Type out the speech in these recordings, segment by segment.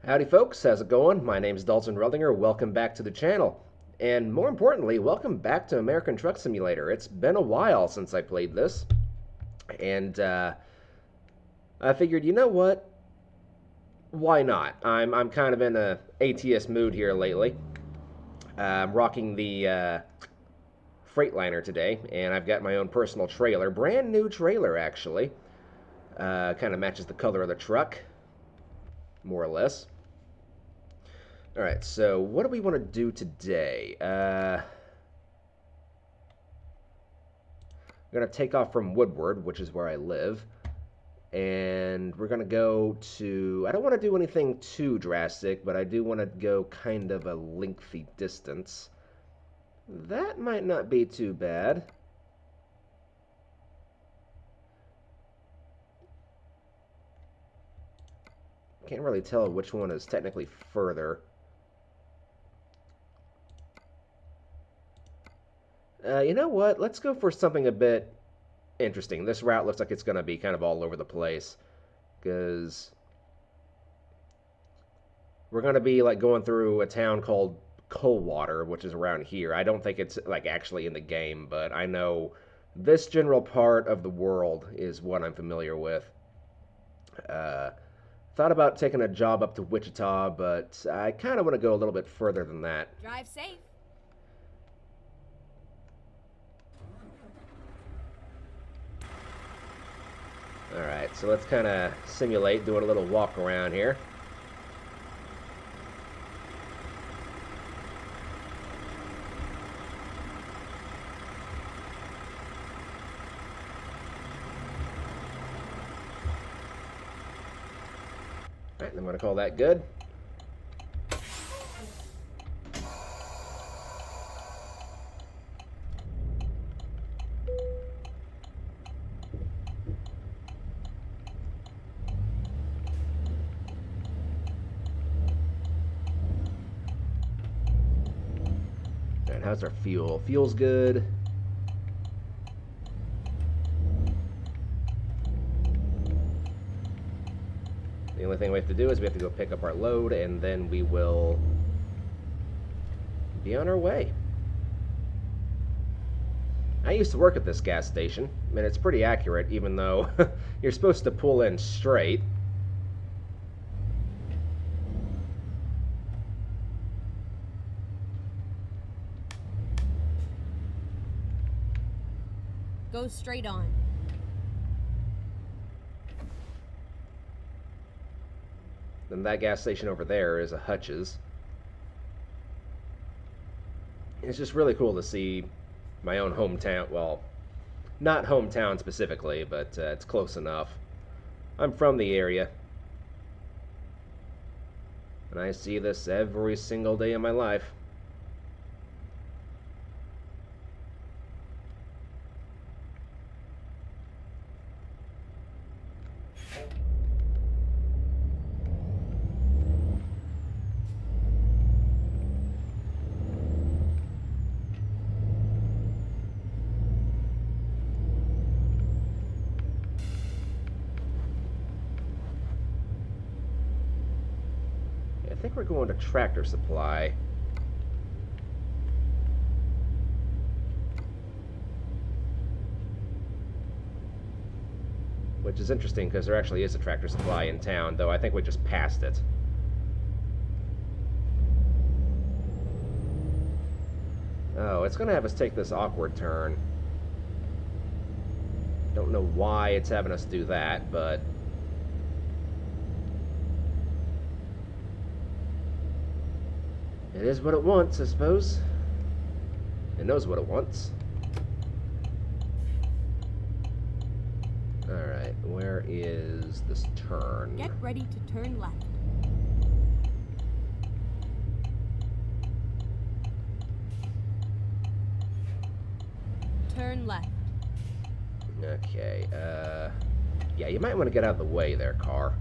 Howdy folks, how's it going? My name's Dalton Ruthinger. Welcome back to the channel. And more importantly, welcome back to American Truck Simulator. It's been a while since I played this. And I figured, you know what? Why not? I'm kind of in a ATS mood here lately. I'm rocking the Freightliner today, and I've got my own personal trailer. Brand new trailer, actually. Kind of matches the color of the truck, more or less. Alright, so what do we want to do today? We're going to take off from Woodward, which is where I live. And we're going to go to... I don't want to do anything too drastic, but I do want to go kind of a lengthy distance. That might not be too bad. Can't really tell which one is technically further. You know what? Let's go for something a bit interesting. This route looks like it's going to be kind of all over the place, because we're going to be like going through a town called Coldwater, which is around here. I don't think it's like actually in the game, but I know this general part of the world is what I'm familiar with. Thought about taking a job up to Wichita, but I kind of want to go a little bit further than that. Drive safe. Alright, so let's kind of simulate doing a little walk around here. Alright, I'm going to call that good. Alright, how's our fuel? Fuel's good. The only thing we have to do is we have to go pick up our load, and then we will be on our way. I used to work at this gas station, and it's pretty accurate, even though you're supposed to pull in straight. Go straight on. Then that gas station over there is a Hutch's. It's just really cool to see my own hometown. Well, not hometown specifically, but it's close enough. I'm from the area, and I see this every single day of my life. I think we're going to Tractor Supply. Which is interesting because there actually is a Tractor Supply in town, though I think we just passed it. Oh, it's going to have us take this awkward turn. Don't know why it's having us do that, but... it is what it wants, I suppose. It knows what it wants. Alright, where is this turn? Get ready to turn left. Turn left. Okay, yeah, you might want to get out of the way there, car.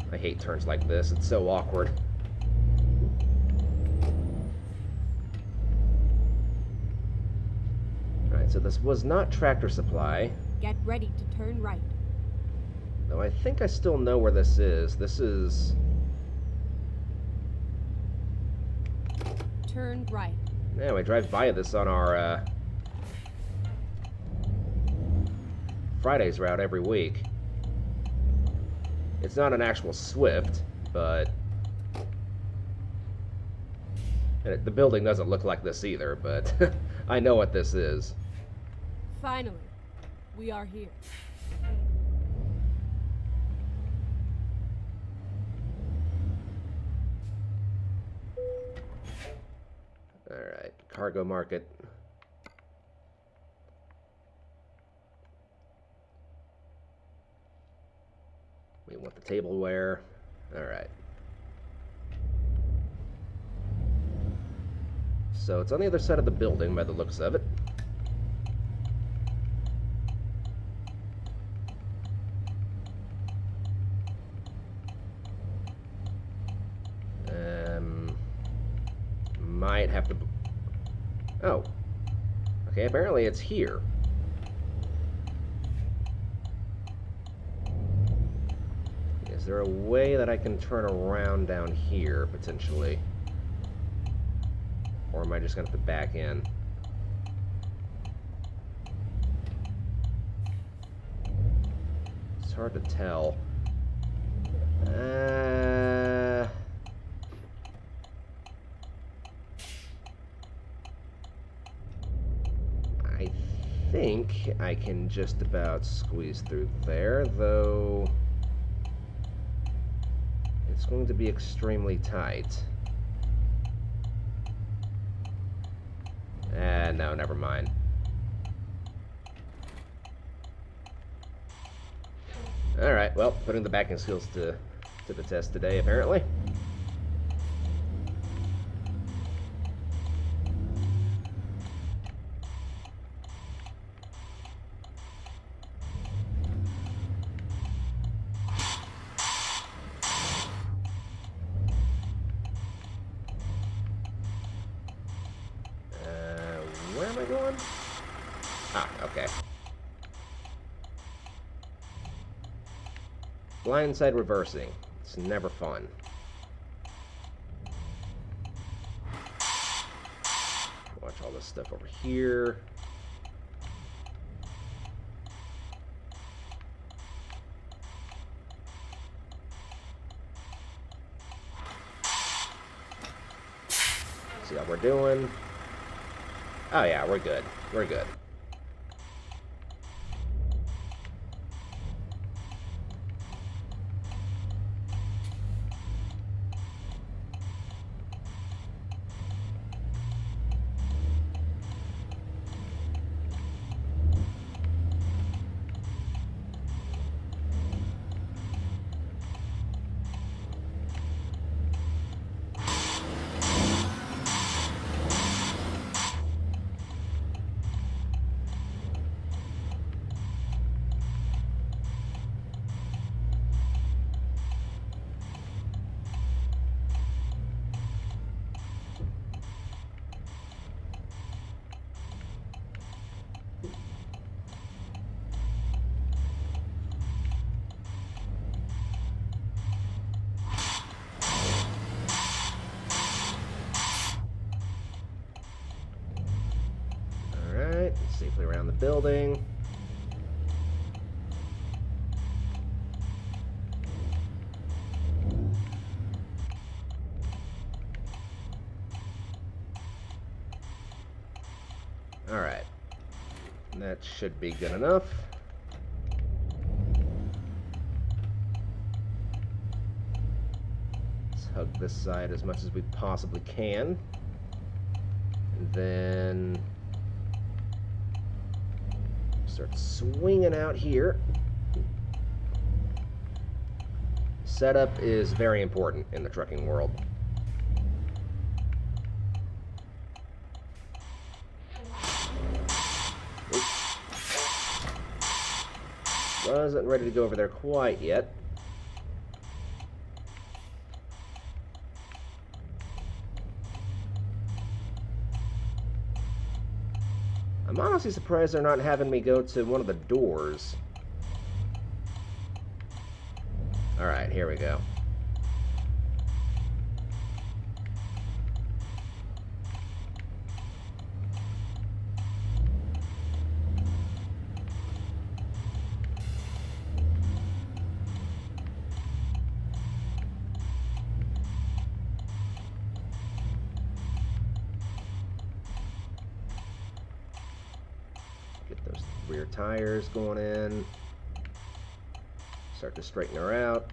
I hate turns like this. It's so awkward. Alright, so this was not Tractor Supply. Get ready to turn right. Though I think I still know where this is. This is... Turn right. Yeah, we drive by this on our Fridays route every week. It's not an actual Swift, but... And the building doesn't look like this either, but I know what this is. Finally, we are here. Alright, cargo market. We want the tableware. Alright. So it's on the other side of the building by the looks of it. Might have to... Oh. Okay, apparently it's here. Is there a way that I can turn around down here, potentially? Or am I just going to have to back in? It's hard to tell. I think I can just about squeeze through there, though it's going to be extremely tight. No, never mind. Alright, well, putting the backing skills to the test today, apparently. Where am I going? Ah, okay. Blindside reversing. It's never fun. Watch all this stuff over here. See how we're doing. Oh yeah, we're good. We're good. Safely around the building. All right. That should be good enough. Let's hug this side as much as we possibly can. And then start swinging out here. Setup is very important in the trucking world. Oops. Wasn't ready to go over there quite yet. I'm honestly surprised they're not having me go to one of the doors. Alright, here we go. Get those rear tires going in. Start to straighten her out.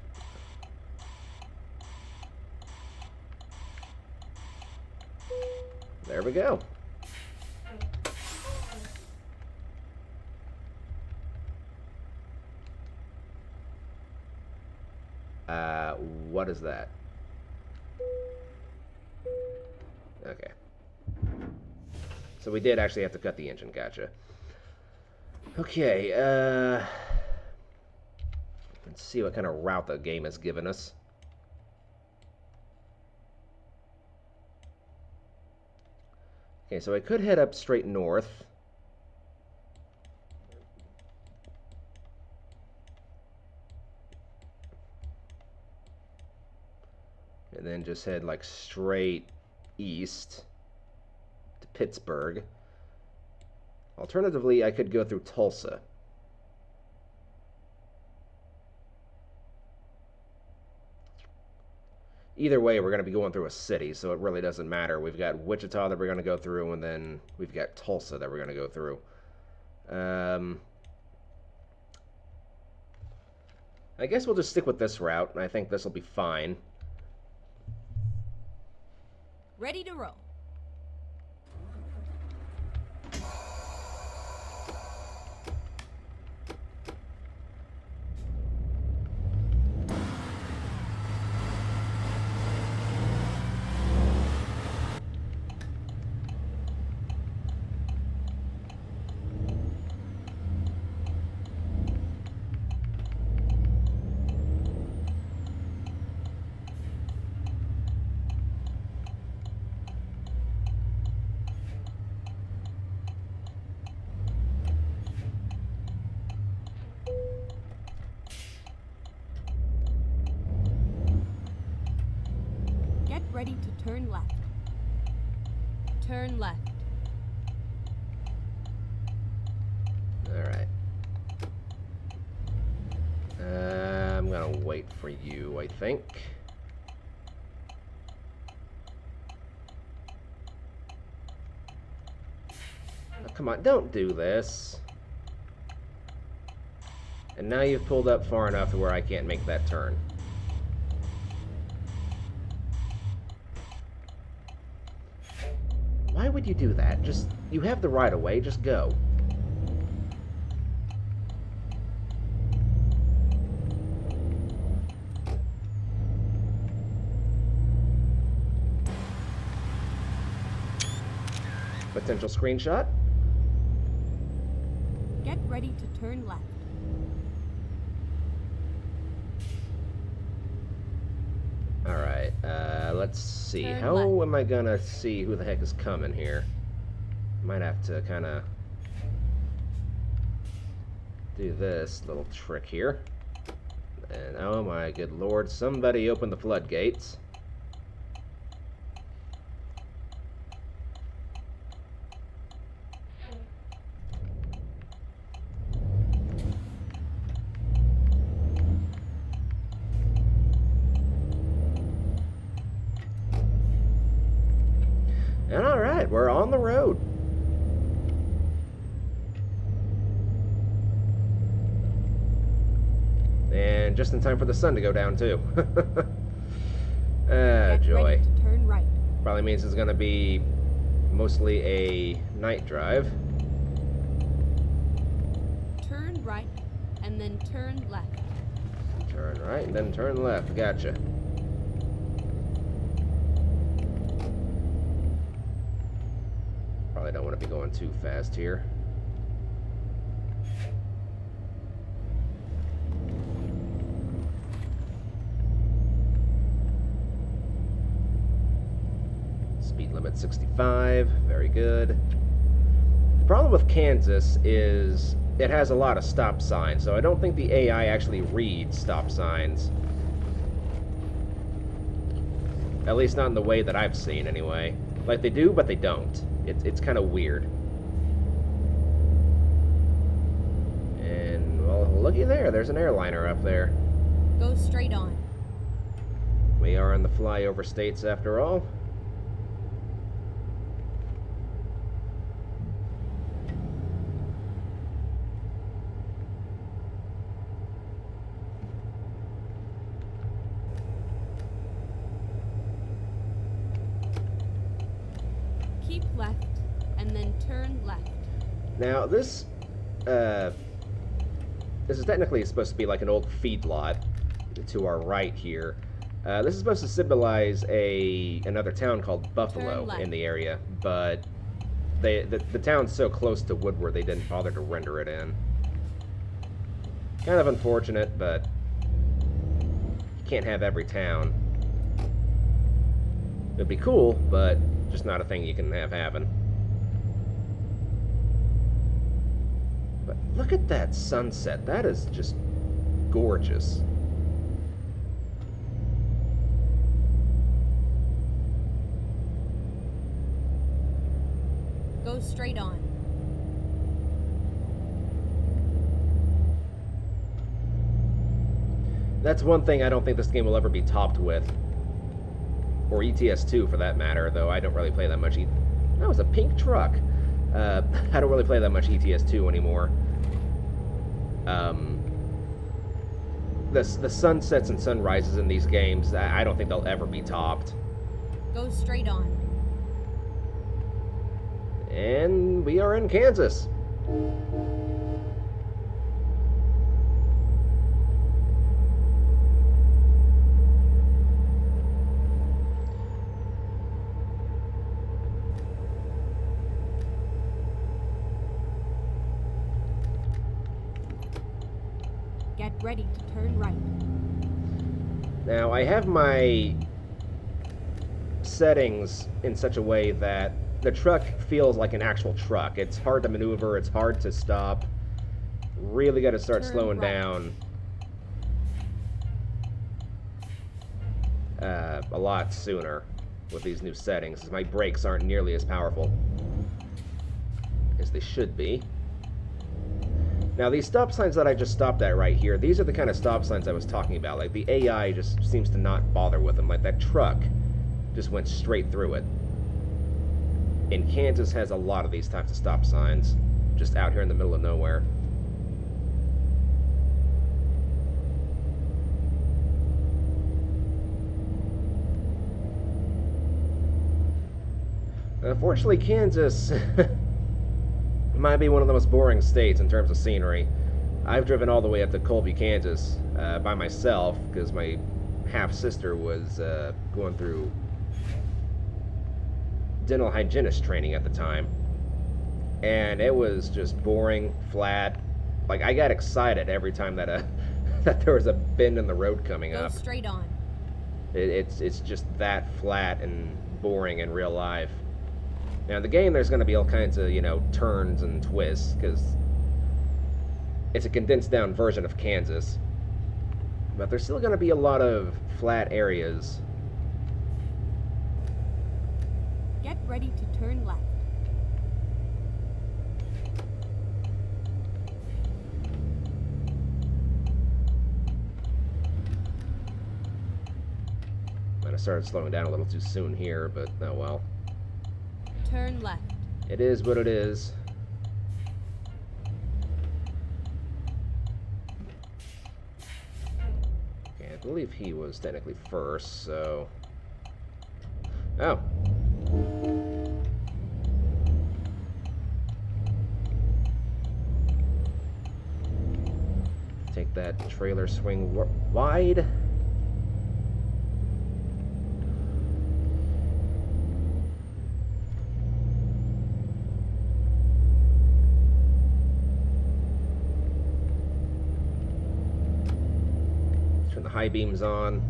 There we go. What is that? Okay. So we did actually have to cut the engine, gotcha. Okay, let's see what kind of route the game has given us. Okay, so I could head up straight north. And then just head like straight east to Pittsburgh. Alternatively, I could go through Tulsa. Either way, we're going to be going through a city, so it really doesn't matter. We've got Wichita that we're going to go through, and then we've got Tulsa that we're going to go through. I guess we'll just stick with this route, and I think this will be fine. Ready to roll. Ready to turn left. Turn left. Alright. I'm gonna wait for you, I think. Oh, come on, don't do this. And now you've pulled up far enough to where I can't make that turn. Why would you do that? Just, you have the right of way, just go. Potential screenshot. Get ready to turn left. Alright, let's see. Turn How left. am I gonna see who the heck is coming here? Might have to kind of do this little trick here. And oh my good lord, somebody open the floodgates. And alright, we're on the road. And just in time for the sun to go down, too. Get joy. ready to turn right. Probably means it's going to be mostly a night drive. Turn right, and then turn left. Turn right, and then turn left. Gotcha. Probably don't want to be going too fast here. Speed limit 65. Very good. The problem with Kansas is it has a lot of stop signs, so I don't think the AI actually reads stop signs. At least not in the way that I've seen, anyway. Like, they do, but they don't. It's kind of weird. And, well, looky there. There's an airliner up there. Go straight on. We are in the flyover states, after all. Keep left, and then turn left. Now, this is technically supposed to be like an old feedlot to our right here. This is supposed to symbolize another town called Buffalo in the area, but the town's so close to Woodward they didn't bother to render it in. Kind of unfortunate, but you can't have every town. It'd be cool, but just not a thing you can have happen. But look at that sunset. That is just gorgeous. Go straight on. That's one thing I don't think this game will ever be topped with. Or ETS2 for that matter, though I don't really play that much. That was a pink truck. I don't really play that much ETS2 anymore. The sunsets and sunrises in these games, I don't think they'll ever be topped. Go straight on. And we are in Kansas. Get ready to turn right. Now, I have my settings in such a way that the truck feels like an actual truck. It's hard to maneuver, it's hard to stop. Really got to start slowing down a lot sooner with these new settings, as my brakes aren't nearly as powerful as they should be. Now, these stop signs that I just stopped at right here, these are the kind of stop signs I was talking about. Like, the AI just seems to not bother with them. Like, that truck just went straight through it. And Kansas has a lot of these types of stop signs, just out here in the middle of nowhere. Unfortunately, Kansas might be one of the most boring states in terms of scenery. I've driven all the way up to Colby, Kansas, by myself, because my half-sister was going through dental hygienist training at the time. And it was just boring, flat. Like, I got excited every time that that there was a bend in the road coming up. Go straight on. It's just that flat and boring in real life. Now, in the game, there's going to be all kinds of, turns and twists, because it's a condensed-down version of Kansas. But there's still going to be a lot of flat areas. Get ready to turn left. Might have started slowing down a little too soon here, but oh well. Turn left. It is what it is. Okay, I believe he was technically first, so... Oh. Take that trailer swing wide. High beams on.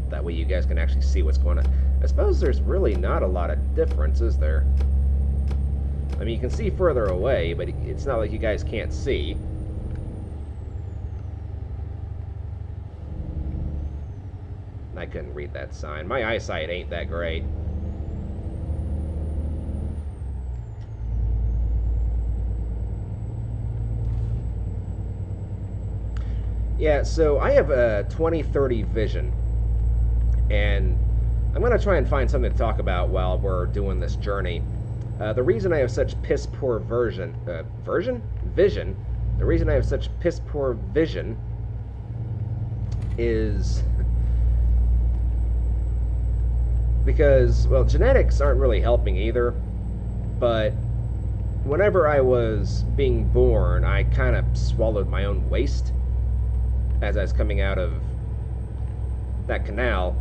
That way you guys can actually see what's going on. I suppose there's really not a lot of difference, is there? I mean, you can see further away, but it's not like you guys can't see. I couldn't read that sign. My eyesight ain't that great. Yeah, so I have a 20/30 vision, and I'm going to try and find something to talk about while we're doing this journey. The reason I have such piss poor vision, the reason I have such piss poor vision is because, well, genetics aren't really helping either, but whenever I was being born, I kind of swallowed my own waste as I was coming out of that canal,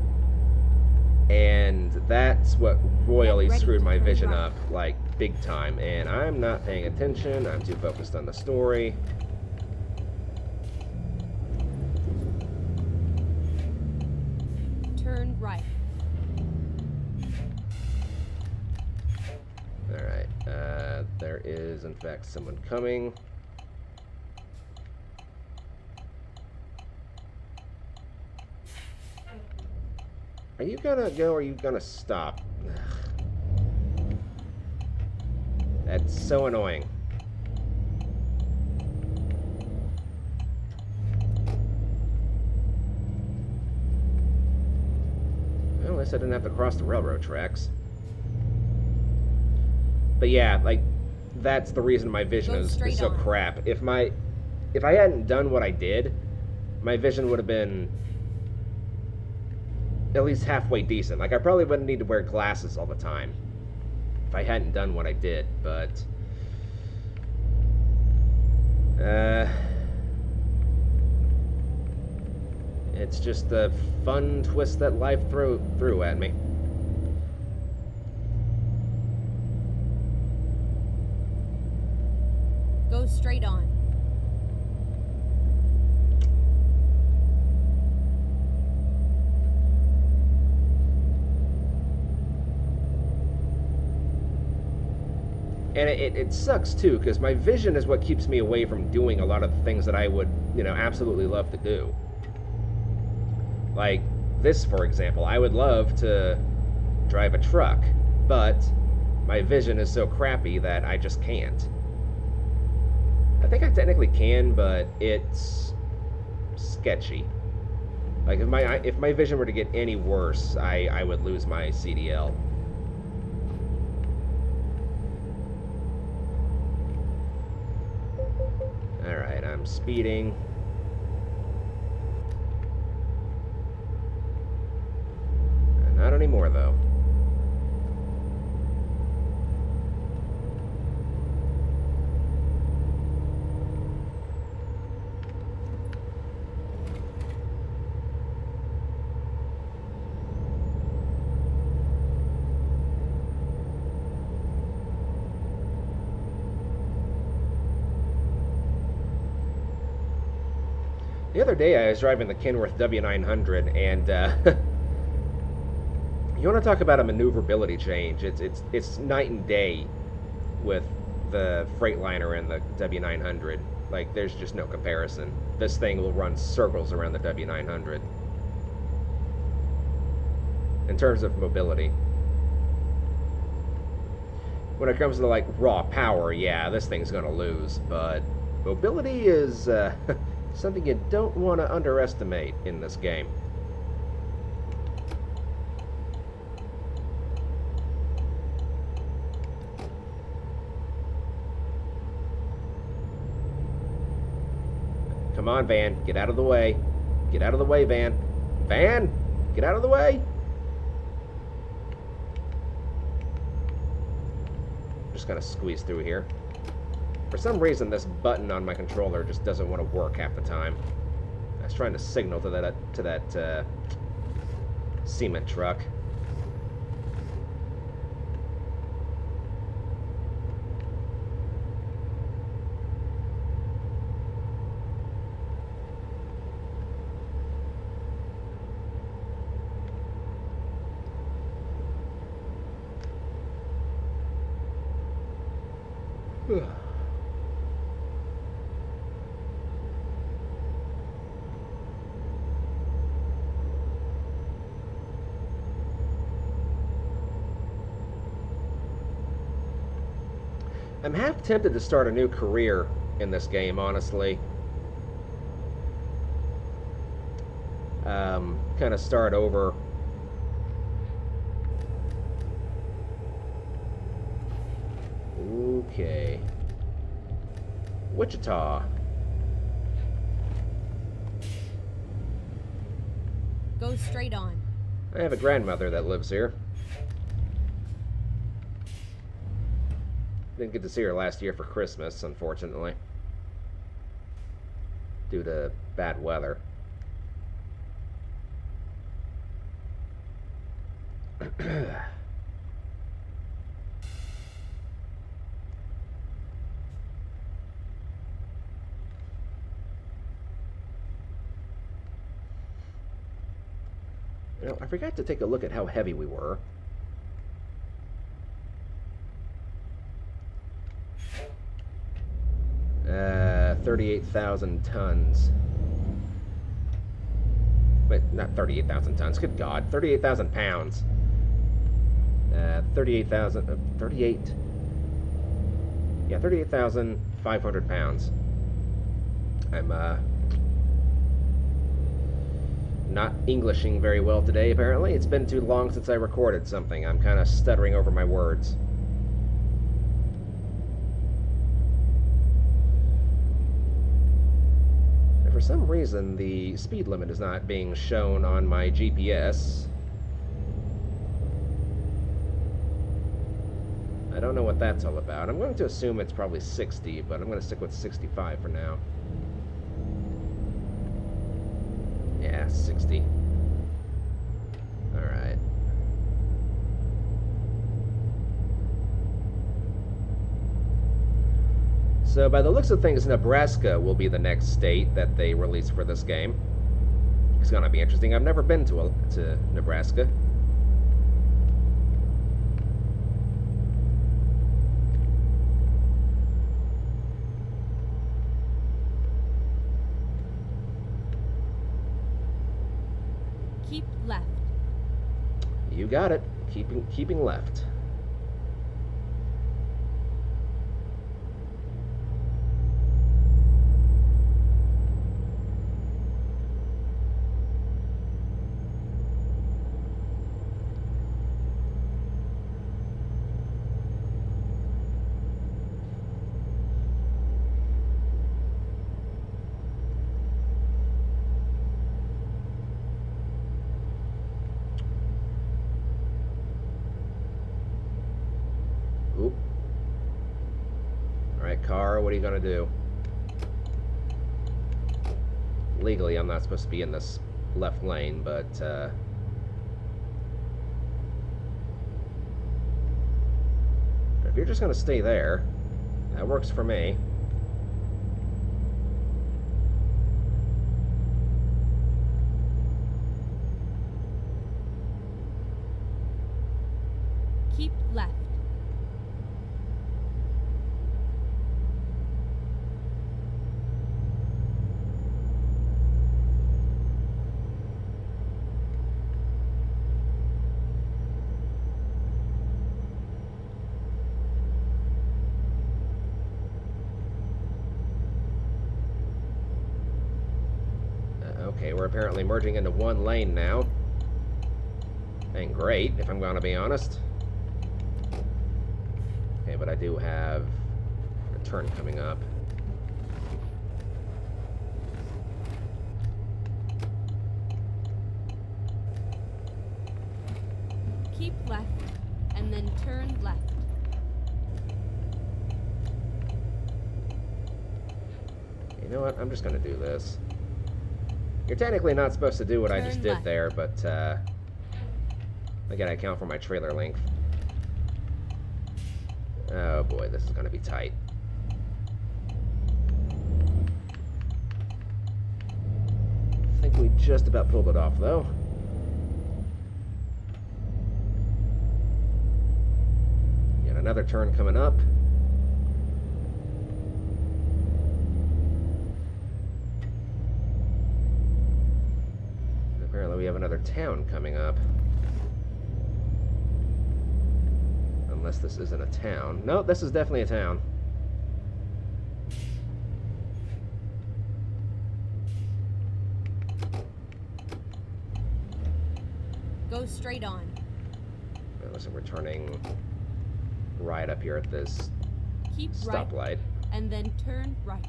and that's what royally screwed my vision up, like, big time, and I'm not paying attention. I'm too focused on the story. Turn right. Alright, there is, in fact, someone coming. Are you gonna go or are you gonna stop? Ugh. That's so annoying. Well, at least I didn't have to cross the railroad tracks. But yeah, like, that's the reason my vision is so crap. If I hadn't done what I did, my vision would have been at least halfway decent. Like, I probably wouldn't need to wear glasses all the time if I hadn't done what I did, but it's just a fun twist that life threw at me. Go straight on. And it sucks too, because my vision is what keeps me away from doing a lot of the things that I would, absolutely love to do. Like this, for example. I would love to drive a truck, but my vision is so crappy that I just can't. I think I technically can, but it's sketchy. Like, if my vision were to get any worse, I would lose my CDL. Alright, I'm speeding. Not anymore, though. The other day I was driving the Kenworth W900, and you want to talk about a maneuverability change. It's night and day with the Freightliner and the W900. Like, there's just no comparison. This thing will run circles around the W900 in terms of mobility. When it comes to, like, raw power, yeah, this thing's gonna lose, but mobility is something you don't want to underestimate in this game. Come on, van. Get out of the way. Get out of the way, van. Van! Get out of the way! Just gonna squeeze through here. For some reason, this button on my controller just doesn't want to work half the time. I was trying to signal to that cement truck. I'm half tempted to start a new career in this game, honestly. Kind of start over. Okay. Wichita. Go straight on. I have a grandmother that lives here. Didn't get to see her last year for Christmas, unfortunately, due to bad weather. You know, I forgot to take a look at how heavy we were. Uh, 38,000 tons. Wait, not 38,000 tons. Good God, 38,000 pounds. 38,000. 38. Yeah, 38,500 pounds. I'm not Englishing very well today, apparently. It's been too long since I recorded something. I'm kind of stuttering over my words. And for some reason, the speed limit is not being shown on my GPS. I don't know what that's all about. I'm going to assume it's probably 60, but I'm going to stick with 65 for now. Yeah, 60. Alright. So by the looks of things, Nebraska will be the next state that they release for this game. It's gonna be interesting. I've never been to Nebraska. Keep left. You got it. Keeping left. Oop. Alright, car, what are you gonna do? Legally, I'm not supposed to be in this left lane, but, if you're just gonna stay there, that works for me. Keep left. Okay, we're apparently merging into one lane now. Ain't great, if I'm gonna be honest. Okay, but I do have a turn coming up. Keep left, and then turn left. You know what? I'm just gonna do this. You're technically not supposed to do what I Turn just did left. there, but I gotta account for my trailer length. Oh boy, this is gonna be tight. I think we just about pulled it off, though. Yet another turn coming up. Apparently we have another town coming up. Unless this isn't a town. No, this is definitely a town. Go straight on. Listen, we're turning right up here at this Keep stoplight. right, and then turn right.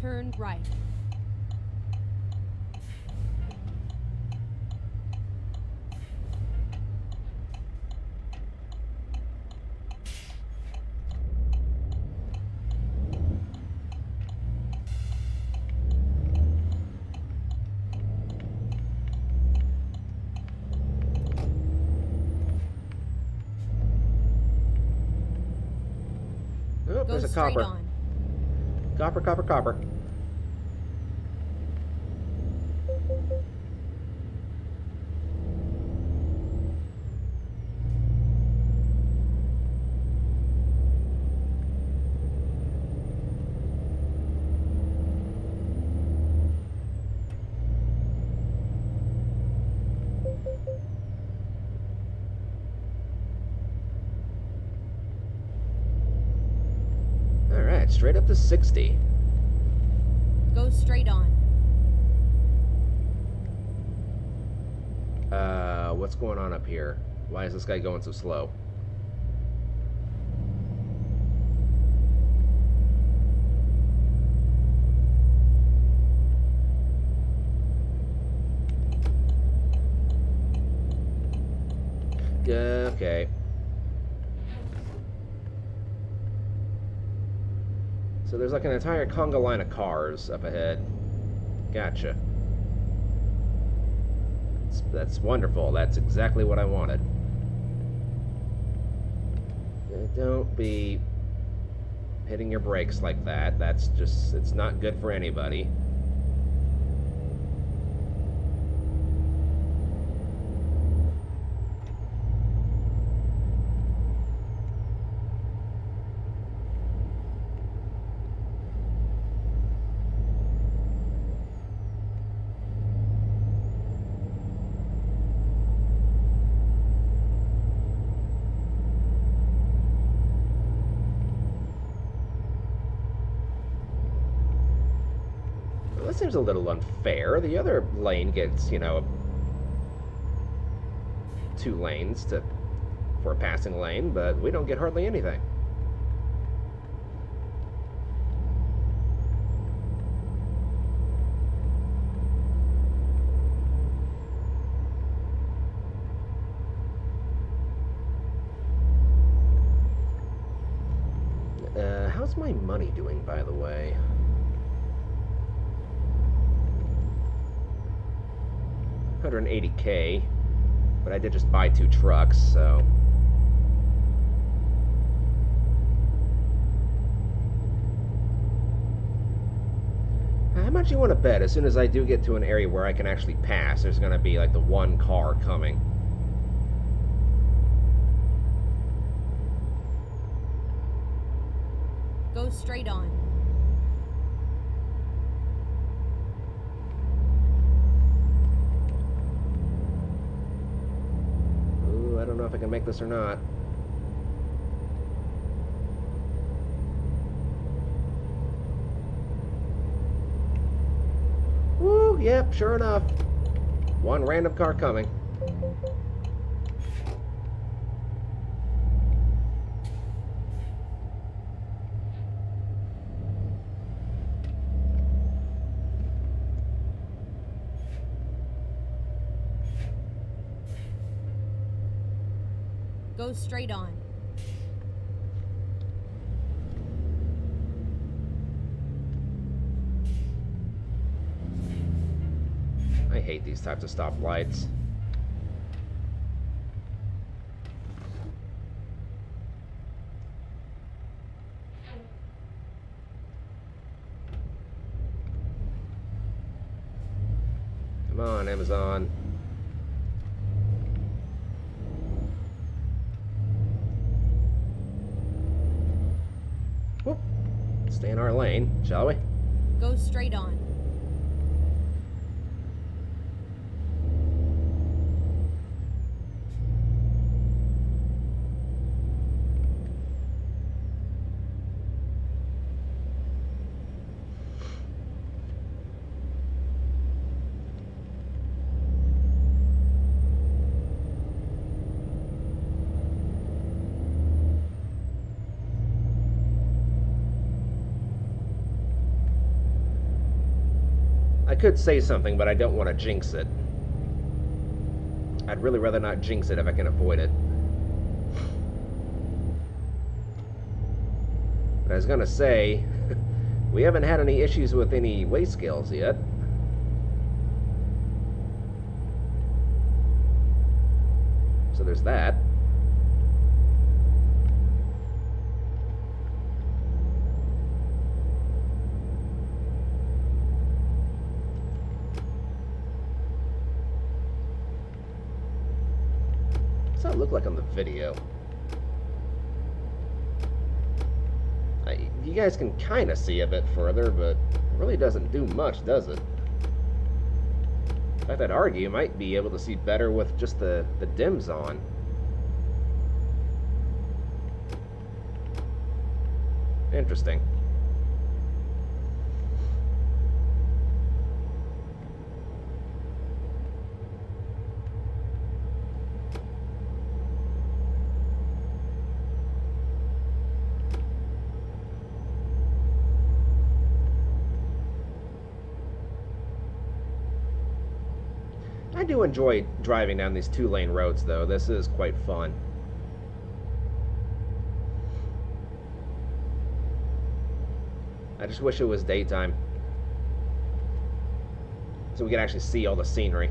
Turn right. Oh, Go there's a straight copper. on. Copper, copper, copper. Alright, straight up to 60. Go straight on. What's going on up here? Why is this guy going so slow? Okay. So there's like an entire conga line of cars up ahead. Gotcha. That's wonderful. That's exactly what I wanted. Don't be hitting your brakes like that. That's just, it's not good for anybody. That seems a little unfair. The other lane gets, 2 lanes for a passing lane, but we don't get hardly anything. How's my money doing, by the way? $180K, but I did just buy 2 trucks, so how much do you want to bet as soon as I do get to an area where I can actually pass, there's going to be like the one car coming? Go straight on. Ooh, I don't know if I can make this or not. Woo, yep, sure enough. One random car coming. Go straight on. I hate these types of stoplights. Come on, Amazon. Whoop. Stay in our lane, shall we? Go straight on. could say something, but I don't want to jinx it. I'd really rather not jinx it if I can avoid it. But I was gonna say, we haven't had any issues with any weigh scales yet. So there's that. What's that look like on the video? You guys can kind of see a bit further, but it really doesn't do much, does it? In fact, I'd argue you might be able to see better with just the dims on. Interesting. I do enjoy driving down these two-lane roads, though. This is quite fun. I just wish it was daytime, so we could actually see all the scenery.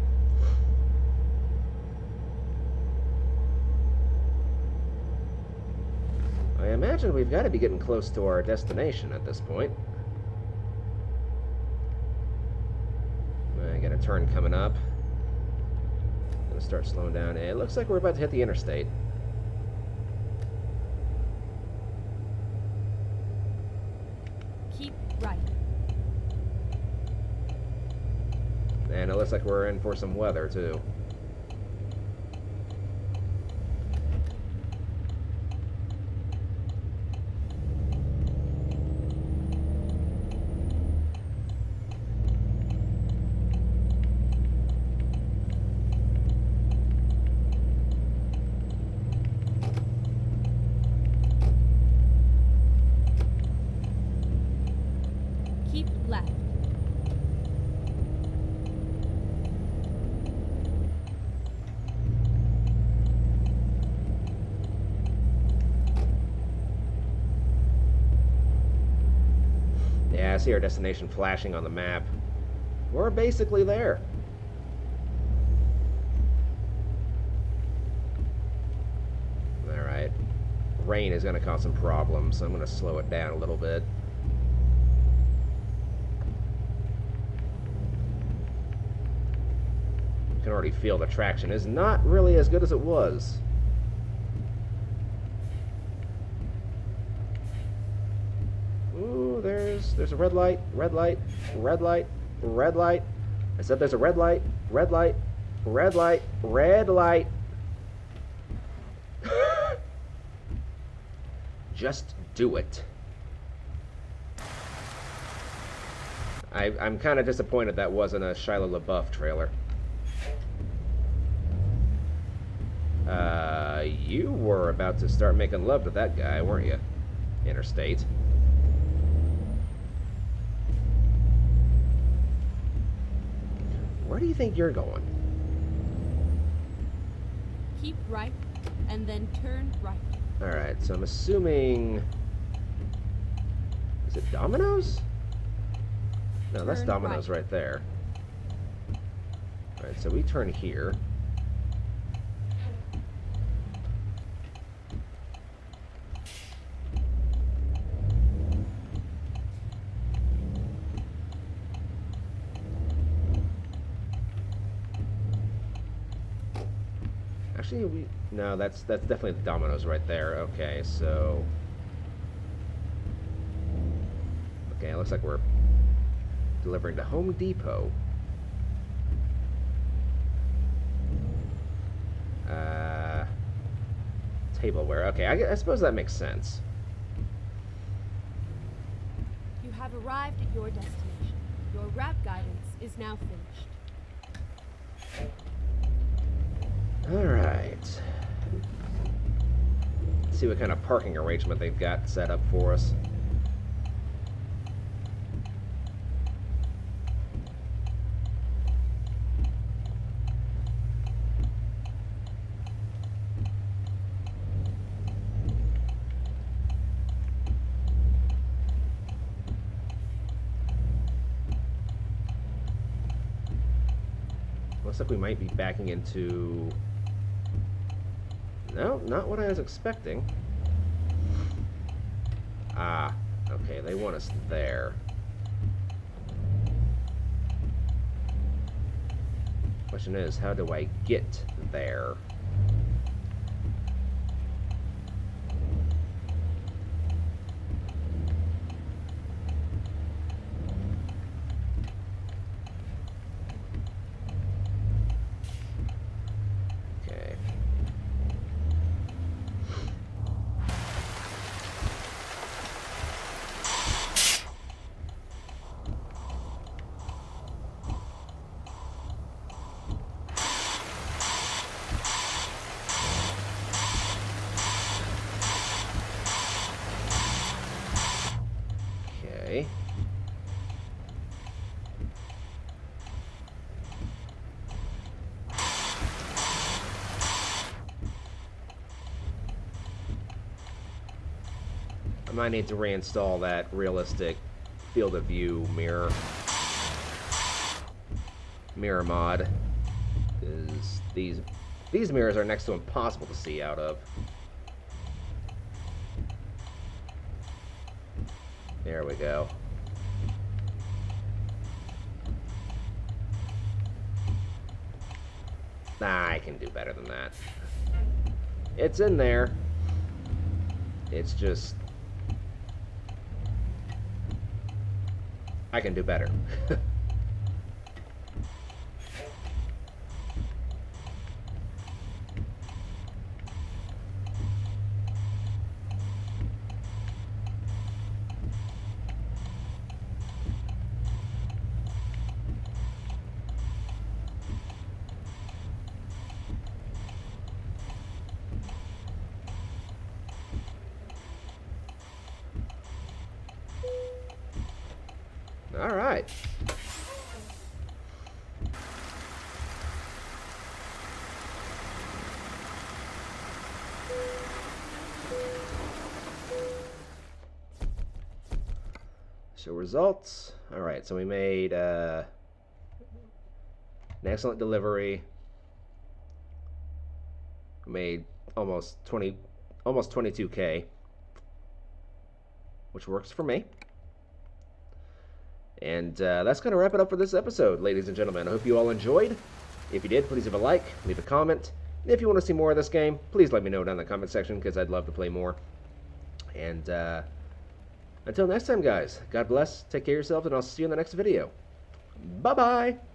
I imagine we've got to be getting close to our destination at this point. I got a turn coming up. Gonna start slowing down. It looks like we're about to hit the interstate. Keep right. And it looks like we're in for some weather, too. Keep left. Yeah, I see our destination flashing on the map. We're basically there. Alright. Rain is going to cause some problems, so I'm going to slow it down a little bit. You can already feel the traction is not really as good as it was. Ooh, there's a red light, red light, red light, red light. I said there's a red light, red light, red light, red light. Just do it. I'm kind of disappointed that wasn't a Shia LaBeouf trailer. You were about to start making love to that guy, weren't you? Interstate. Where do you think you're going? Keep right, and then turn right. Alright, so I'm assuming... Is it Domino's? No, that's Turn Domino's right there. Alright, so we turn here. Actually, no, that's definitely the Domino's right there. Okay, so... Okay, it looks like we're delivering to Home Depot. Tableware. Okay, I suppose that makes sense. You have arrived at your destination. Your route guidance is now finished. Alright. Let's see what kind of parking arrangement they've got set up for us. Looks like we might be backing into... No, not what I was expecting. Ah, okay, they want us there. Question is, how do I get there? Okay. Okay. I might need to reinstall that realistic field of view mirror mod, because these mirrors are next to impossible to see out of. There we go. Nah, I can do better than that. It's in there. It's just... I can do better. All right. Show results. All right, so we made an excellent delivery. We made almost 22K, which works for me. And that's going to wrap it up for this episode, ladies and gentlemen. I hope you all enjoyed. If you did, please leave a like, leave a comment. And if you want to see more of this game, please let me know down in the comment section, because I'd love to play more. And until next time, guys, God bless, take care of yourselves, and I'll see you in the next video. Bye-bye!